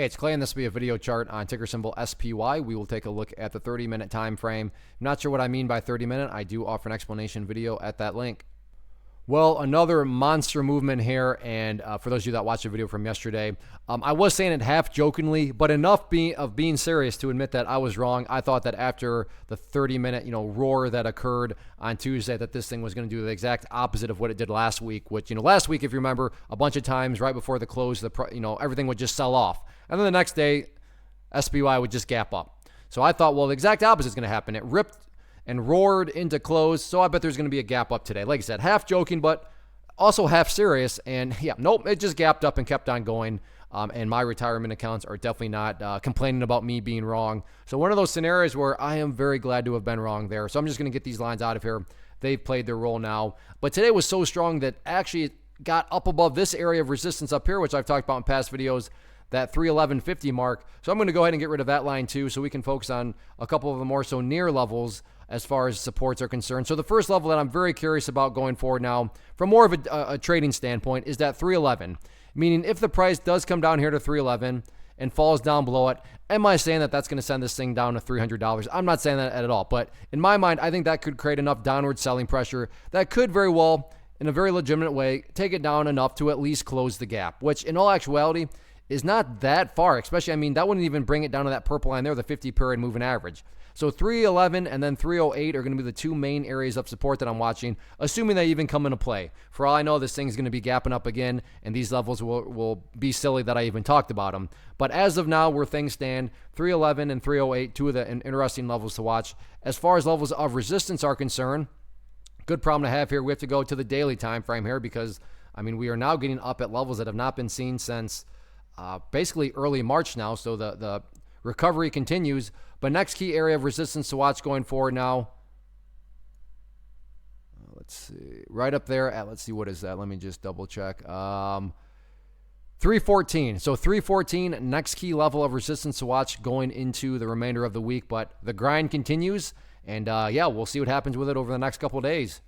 Hey, it's Clay, and this will be a video chart on ticker symbol SPY. We will take a look at the 30-minute time frame. I'm not sure what I mean by 30-minute. I do offer an explanation video at that link. Well, another monster movement here, and for those of you that watched the video from yesterday, I was saying it half jokingly, but enough of being serious to admit that I was wrong. I thought that after the 30-minute roar that occurred on Tuesday, that this thing was going to do the exact opposite of what it did last week. Which last week, if you remember, a bunch of times right before the close, everything would just sell off, and then the next day, SPY would just gap up. So I thought, well, the exact opposite is going to happen. It ripped and roared into close, so I bet there's going to be a gap up today. Like I said, half joking, but also half serious. And yeah, nope, it just gapped up and kept on going. And my retirement accounts are definitely not complaining about me being wrong. So one of those scenarios where I am very glad to have been wrong there. So I'm just going to get these lines out of here. They've played their role now. But today was so strong that actually it got up above this area of resistance up here, which I've talked about in past videos, that 311.50 mark. So I'm going to go ahead and get rid of that line too, so we can focus on a couple of the more so near levels as far as supports are concerned. So the first level that I'm very curious about going forward now, from more of a trading standpoint, is that 311. Meaning if the price does come down here to 311 and falls down below it, am I saying that that's going to send this thing down to $300? I'm not saying that at all. But in my mind, I think that could create enough downward selling pressure that could very well, in a very legitimate way, take it down enough to at least close the gap, which in all actuality is not that far, especially, that wouldn't even bring it down to that purple line there, the 50-period moving average. So 311 and then 308 are going to be the two main areas of support that I'm watching, assuming they even come into play. For all I know, this thing's going to be gapping up again, and these levels will be silly that I even talked about them. But as of now, where things stand, 311 and 308, two of the interesting levels to watch. As far as levels of resistance are concerned, good problem to have here. We have to go to the daily time frame here because, we are now getting up at levels that have not been seen since basically early March now, so the recovery continues. But next key area of resistance to watch going forward now, let's see, right up there at, let's see, what is that? Let me just double check. 314. So 314, next key level of resistance to watch going into the remainder of the week. But the grind continues, and yeah, we'll see what happens with it over the next couple of days.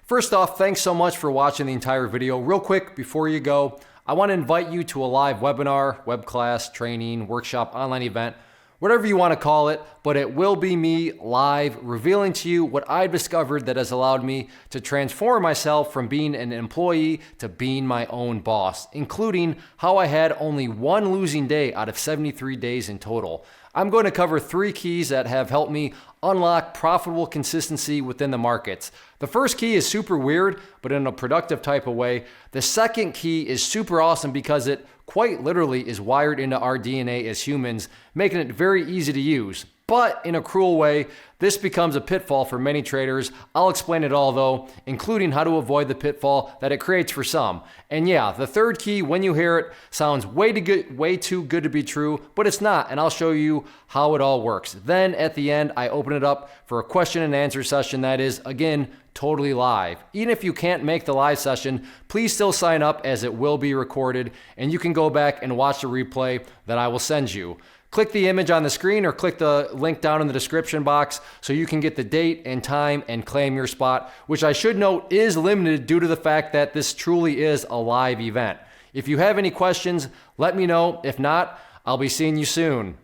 First off, thanks so much for watching the entire video. Real quick, before you go, I want to invite you to a live webinar, web class, training, workshop, online event, whatever you want to call it, but it will be me live revealing to you what I've discovered that has allowed me to transform myself from being an employee to being my own boss, including how I had only one losing day out of 73 days in total. I'm going to cover 3 keys that have helped me unlock profitable consistency within the markets. The first key is super weird, but in a productive type of way. The second key is super awesome because it quite literally is wired into our DNA as humans, making it very easy to use. But in a cruel way, this becomes a pitfall for many traders. I'll explain it all though, including how to avoid the pitfall that it creates for some. And yeah, the third key, when you hear it, sounds way too good to be true, but it's not, and I'll show you how it all works. Then at the end, I open it up for a question and answer session that is, again, totally live. Even if you can't make the live session, please still sign up as it will be recorded, and you can go back and watch the replay that I will send you. Click the image on the screen or click the link down in the description box so you can get the date and time and claim your spot, which I should note is limited due to the fact that this truly is a live event. If you have any questions, let me know. If not, I'll be seeing you soon.